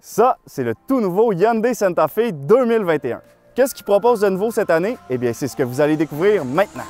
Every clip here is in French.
Ça, c'est le tout nouveau Hyundai Santa Fe 2021. Qu'est-ce qu'il propose de nouveau cette année? Eh bien, c'est ce que vous allez découvrir maintenant.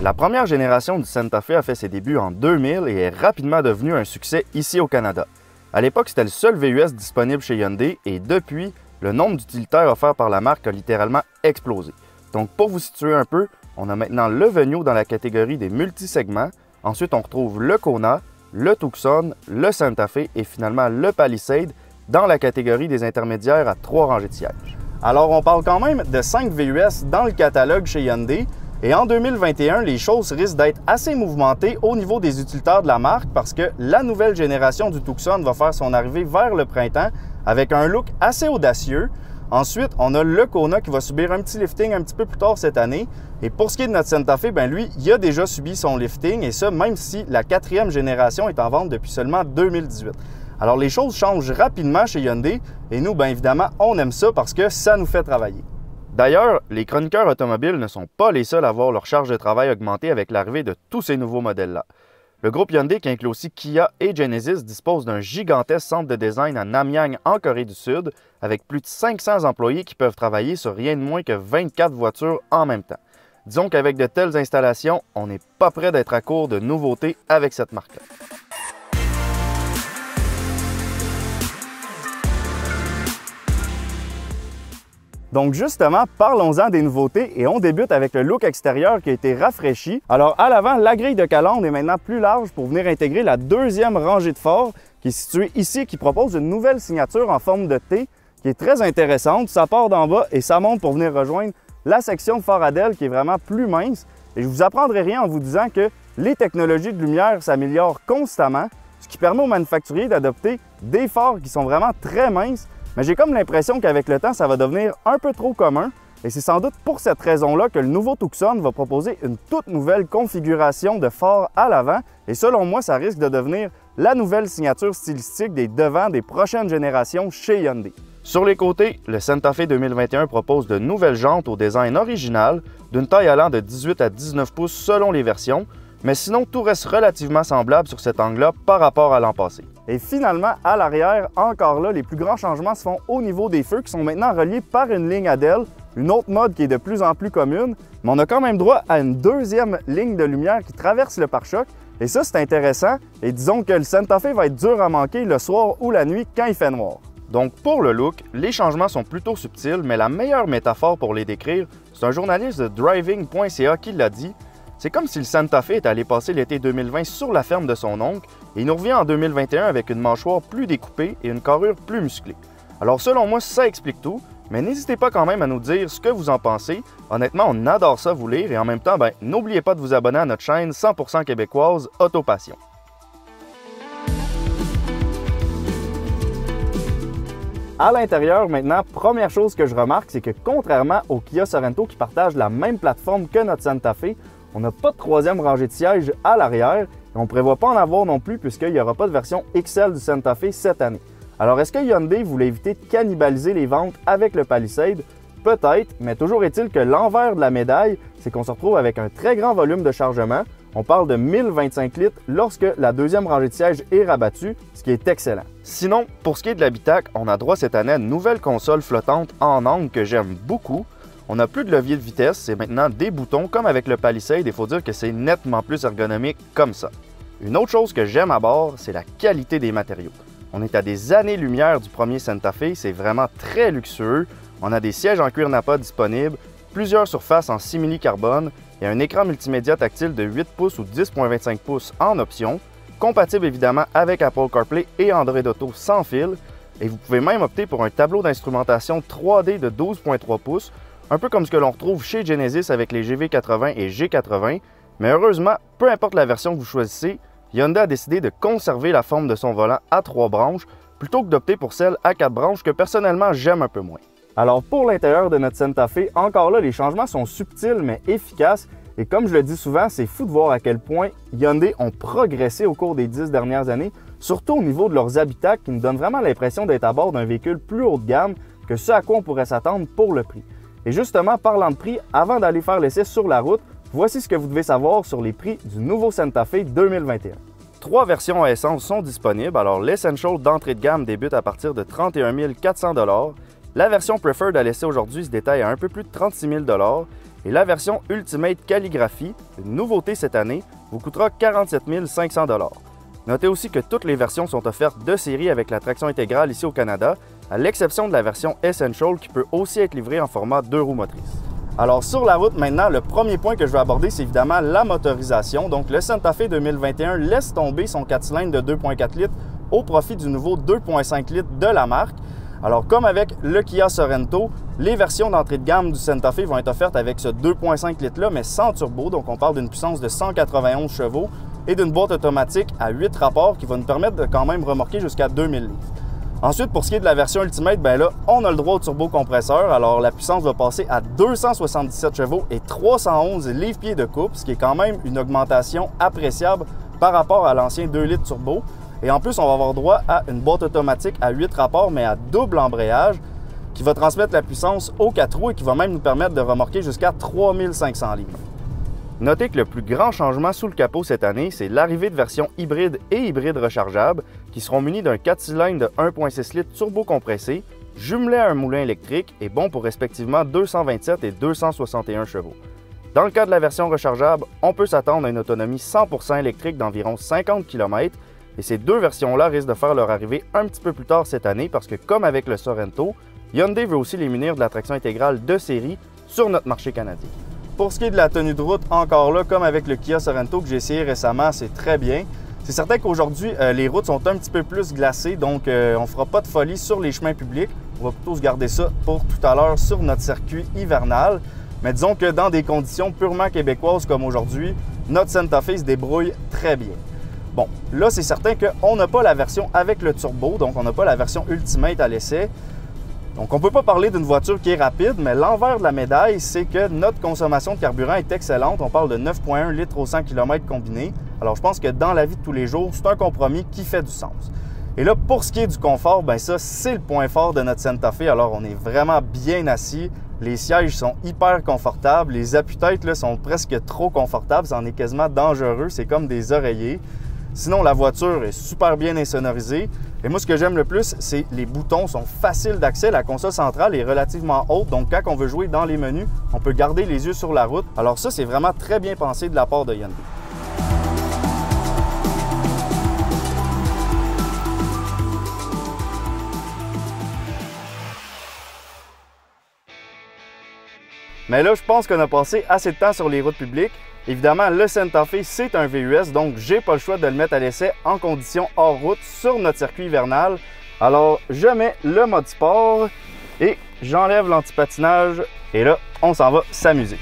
La première génération du Santa Fe a fait ses débuts en 2000 et est rapidement devenue un succès ici au Canada. À l'époque, c'était le seul VUS disponible chez Hyundai et depuis, le nombre d'utilitaires offerts par la marque a littéralement explosé. Donc pour vous situer un peu, on a maintenant le Venue dans la catégorie des multisegments. Ensuite, on retrouve le Kona, le Tucson, le Santa Fe et finalement le Palisade dans la catégorie des intermédiaires à 3 rangées de sièges. Alors on parle quand même de 5 VUS dans le catalogue chez Hyundai. Et en 2021, les choses risquent d'être assez mouvementées au niveau des utilitaires de la marque parce que la nouvelle génération du Tucson va faire son arrivée vers le printemps avec un look assez audacieux. Ensuite, on a le Kona qui va subir un petit lifting un petit peu plus tard cette année. Et pour ce qui est de notre Santa Fe, lui, il a déjà subi son lifting et ça, même si la 4e génération est en vente depuis seulement 2018. Alors, les choses changent rapidement chez Hyundai et nous, bien évidemment, on aime ça parce que ça nous fait travailler. D'ailleurs, les chroniqueurs automobiles ne sont pas les seuls à voir leur charge de travail augmenter avec l'arrivée de tous ces nouveaux modèles-là. Le groupe Hyundai, qui inclut aussi Kia et Genesis, dispose d'un gigantesque centre de design à Namyang en Corée du Sud, avec plus de 500 employés qui peuvent travailler sur rien de moins que 24 voitures en même temps. Disons qu'avec de telles installations, on n'est pas prêt d'être à court de nouveautés avec cette marque-là. Donc justement, parlons-en des nouveautés et on débute avec le look extérieur qui a été rafraîchi. Alors à l'avant, la grille de calandre est maintenant plus large pour venir intégrer la 2e rangée de phares qui est située ici et qui propose une nouvelle signature en forme de T qui est très intéressante. Ça part d'en bas et ça monte pour venir rejoindre la section de phare à DEL qui est vraiment plus mince. Et je ne vous apprendrai rien en vous disant que les technologies de lumière s'améliorent constamment, ce qui permet aux manufacturiers d'adopter des phares qui sont vraiment très minces. Mais j'ai comme l'impression qu'avec le temps, ça va devenir un peu trop commun. Et c'est sans doute pour cette raison-là que le nouveau Tucson va proposer une toute nouvelle configuration de phare à l'avant. Et selon moi, ça risque de devenir la nouvelle signature stylistique des devants des prochaines générations chez Hyundai. Sur les côtés, le Santa Fe 2021 propose de nouvelles jantes au design original, d'une taille allant de 18 à 19 pouces selon les versions. Mais sinon, tout reste relativement semblable sur cet angle-là par rapport à l'an passé. Et finalement, à l'arrière, encore là, les plus grands changements se font au niveau des feux qui sont maintenant reliés par une ligne à DEL, une autre mode qui est de plus en plus commune, mais on a quand même droit à une 2e ligne de lumière qui traverse le pare-choc. Et ça, c'est intéressant. Et disons que le Santa Fe va être dur à manquer le soir ou la nuit quand il fait noir. Donc pour le look, les changements sont plutôt subtils, mais la meilleure métaphore pour les décrire, c'est un journaliste de driving.ca qui l'a dit. C'est comme si le Santa Fe est allé passer l'été 2020 sur la ferme de son oncle et il nous revient en 2021 avec une mâchoire plus découpée et une carrure plus musclée. Alors selon moi, ça explique tout, mais n'hésitez pas quand même à nous dire ce que vous en pensez. Honnêtement, on adore ça vous lire et en même temps, n'oubliez pas de vous abonner à notre chaîne 100% québécoise Autopassion. À l'intérieur, maintenant, première chose que je remarque, c'est que contrairement au Kia Sorento qui partage la même plateforme que notre Santa Fe, on n'a pas de 3e rangée de sièges à l'arrière et on ne prévoit pas en avoir non plus puisqu'il n'y aura pas de version XL du Santa Fe cette année. Alors est-ce que Hyundai voulait éviter de cannibaliser les ventes avec le Palisade? Peut-être, mais toujours est-il que l'envers de la médaille, c'est qu'on se retrouve avec un très grand volume de chargement. On parle de 1025 litres lorsque la 2e rangée de sièges est rabattue, ce qui est excellent. Sinon, pour ce qui est de l'habitacle, on a droit cette année à une nouvelle console flottante en angle que j'aime beaucoup. On n'a plus de levier de vitesse, c'est maintenant des boutons comme avec le Palisade et il faut dire que c'est nettement plus ergonomique comme ça. Une autre chose que j'aime à bord, c'est la qualité des matériaux. On est à des années-lumière du premier Santa Fe, c'est vraiment très luxueux. On a des sièges en cuir Nappa disponibles, plusieurs surfaces en simili-carbone et un écran multimédia tactile de 8 pouces ou 10.25 pouces en option, compatible évidemment avec Apple CarPlay et Android Auto sans fil. Et vous pouvez même opter pour un tableau d'instrumentation 3D de 12.3 pouces, un peu comme ce que l'on retrouve chez Genesis avec les GV80 et G80, mais heureusement, peu importe la version que vous choisissez, Hyundai a décidé de conserver la forme de son volant à 3 branches plutôt que d'opter pour celle à 4 branches que personnellement j'aime un peu moins. Alors pour l'intérieur de notre Santa Fe, encore là, les changements sont subtils mais efficaces. Et comme je le dis souvent, c'est fou de voir à quel point Hyundai ont progressé au cours des 10 dernières années, surtout au niveau de leurs habitacles qui nous donnent vraiment l'impression d'être à bord d'un véhicule plus haut de gamme que ce à quoi on pourrait s'attendre pour le prix. Et justement, parlant de prix, avant d'aller faire l'essai sur la route, voici ce que vous devez savoir sur les prix du nouveau Santa Fe 2021. 3 versions à essence sont disponibles. Alors l'Essential d'entrée de gamme débute à partir de 31 400 $. La version Preferred à l'essai aujourd'hui se détaille à un peu plus de 36 000 $. Et la version Ultimate Calligraphy, une nouveauté cette année, vous coûtera 47 500 $. Notez aussi que toutes les versions sont offertes de série avec la traction intégrale ici au Canada, à l'exception de la version Essential qui peut aussi être livrée en format 2 roues motrices. Alors sur la route maintenant, le premier point que je vais aborder, c'est évidemment la motorisation. Donc le Santa Fe 2021 laisse tomber son 4 cylindres de 2.4 litres au profit du nouveau 2.5 litres de la marque. Alors comme avec le Kia Sorento, les versions d'entrée de gamme du Santa Fe vont être offertes avec ce 2.5 litres-là, mais sans turbo. Donc on parle d'une puissance de 191 chevaux et d'une boîte automatique à 8 rapports qui va nous permettre de quand même remorquer jusqu'à 2000 livres. Ensuite, pour ce qui est de la version Ultimate, bien là, on a le droit au turbocompresseur. Alors la puissance va passer à 277 chevaux et 311 livres-pieds de couple, ce qui est quand même une augmentation appréciable par rapport à l'ancien 2 litres turbo. Et en plus, on va avoir droit à une boîte automatique à 8 rapports, mais à double embrayage, qui va transmettre la puissance aux 4 roues et qui va même nous permettre de remorquer jusqu'à 3500 livres. Notez que le plus grand changement sous le capot cette année, c'est l'arrivée de versions hybrides et hybrides rechargeables qui seront munis d'un 4 cylindres de 1.6 litres turbo-compressé, jumelé à un moulin électrique et bon pour respectivement 227 et 261 chevaux. Dans le cas de la version rechargeable, on peut s'attendre à une autonomie 100% électrique d'environ 50 km. Et ces deux versions-là risquent de faire leur arrivée un petit peu plus tard cette année parce que, comme avec le Sorento, Hyundai veut aussi les munir de la traction intégrale de série sur notre marché canadien. Pour ce qui est de la tenue de route, encore là, comme avec le Kia Sorento que j'ai essayé récemment, c'est très bien. C'est certain qu'aujourd'hui, les routes sont un petit peu plus glacées, donc on ne fera pas de folie sur les chemins publics. On va plutôt se garder ça pour tout à l'heure sur notre circuit hivernal. Mais disons que dans des conditions purement québécoises comme aujourd'hui, notre Santa Fe se débrouille très bien. Bon, là, c'est certain qu'on n'a pas la version avec le turbo, donc on n'a pas la version Ultimate à l'essai. Donc, on ne peut pas parler d'une voiture qui est rapide, mais l'envers de la médaille, c'est que notre consommation de carburant est excellente. On parle de 9,1 litres au 100 km combiné. Alors, je pense que dans la vie de tous les jours, c'est un compromis qui fait du sens. Et là, pour ce qui est du confort, bien ça, c'est le point fort de notre Santa Fe. Alors, on est vraiment bien assis. Les sièges sont hyper confortables. Les appuis-têtes là, sont presque trop confortables. Ça en est quasiment dangereux. C'est comme des oreillers. Sinon, la voiture est super bien insonorisée. Et moi, ce que j'aime le plus, c'est les boutons sont faciles d'accès. La console centrale est relativement haute. Donc, quand on veut jouer dans les menus, on peut garder les yeux sur la route. Alors ça, c'est vraiment très bien pensé de la part de Hyundai. Mais là, je pense qu'on a passé assez de temps sur les routes publiques. Évidemment, le Santa Fe, c'est un VUS, donc j'ai pas le choix de le mettre à l'essai en condition hors route sur notre circuit hivernal. Alors, je mets le mode sport et j'enlève l'antipatinage et là, on s'en va s'amuser.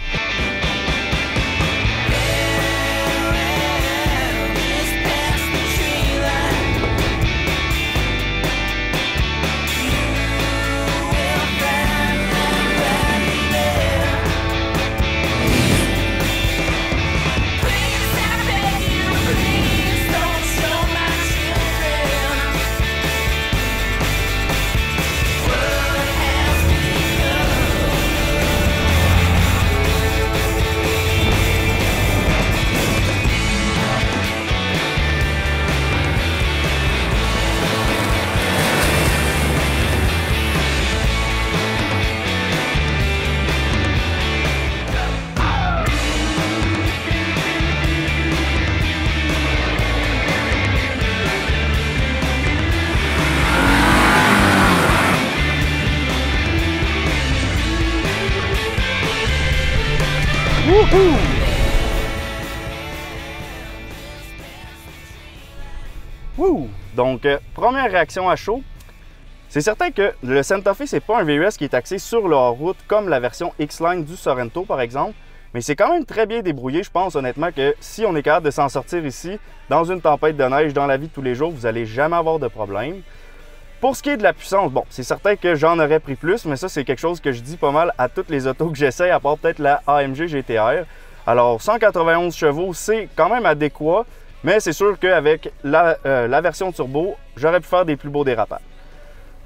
Wouhou! Wouh! Donc, première réaction à chaud. C'est certain que le Santa Fe, c'est pas un VUS qui est axé sur la route comme la version X-Line du Sorento, par exemple. Mais c'est quand même très bien débrouillé. Je pense honnêtement que si on est capable de s'en sortir ici, dans une tempête de neige, dans la vie de tous les jours, vous n'allez jamais avoir de problème. Pour ce qui est de la puissance, bon, c'est certain que j'en aurais pris plus, mais ça, c'est quelque chose que je dis pas mal à toutes les autos que j'essaie, à part peut-être la AMG GT-R. Alors, 191 chevaux, c'est quand même adéquat, mais c'est sûr qu'avec la version turbo, j'aurais pu faire des plus beaux dérapages.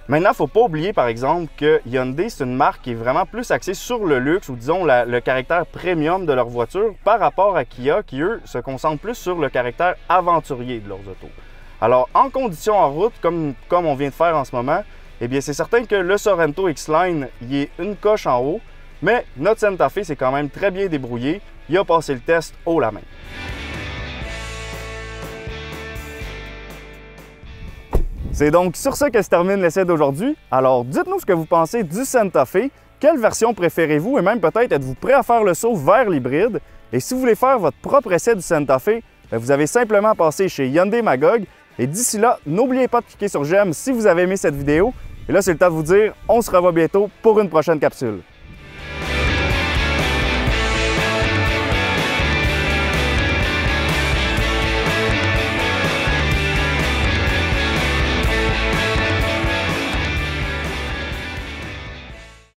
Maintenant, il ne faut pas oublier, par exemple, que Hyundai, c'est une marque qui est vraiment plus axée sur le luxe ou, disons, le caractère premium de leur voiture par rapport à Kia, qui, eux, se concentrent plus sur le caractère aventurier de leurs autos. Alors, en conditions en route, comme on vient de faire en ce moment, eh bien, c'est certain que le Sorento X-Line, il est une coche en haut, mais notre Santa Fe, c'est quand même très bien débrouillé. Il a passé le test haut la main. C'est donc sur ça que se termine l'essai d'aujourd'hui. Alors, dites-nous ce que vous pensez du Santa Fe. Quelle version préférez-vous et même peut-être êtes-vous prêt à faire le saut vers l'hybride? Et si vous voulez faire votre propre essai du Santa Fe, vous avez simplement passé chez Hyundai Magog. Et d'ici là, n'oubliez pas de cliquer sur j'aime si vous avez aimé cette vidéo. Et là, c'est le temps de vous dire, on se revoit bientôt pour une prochaine capsule.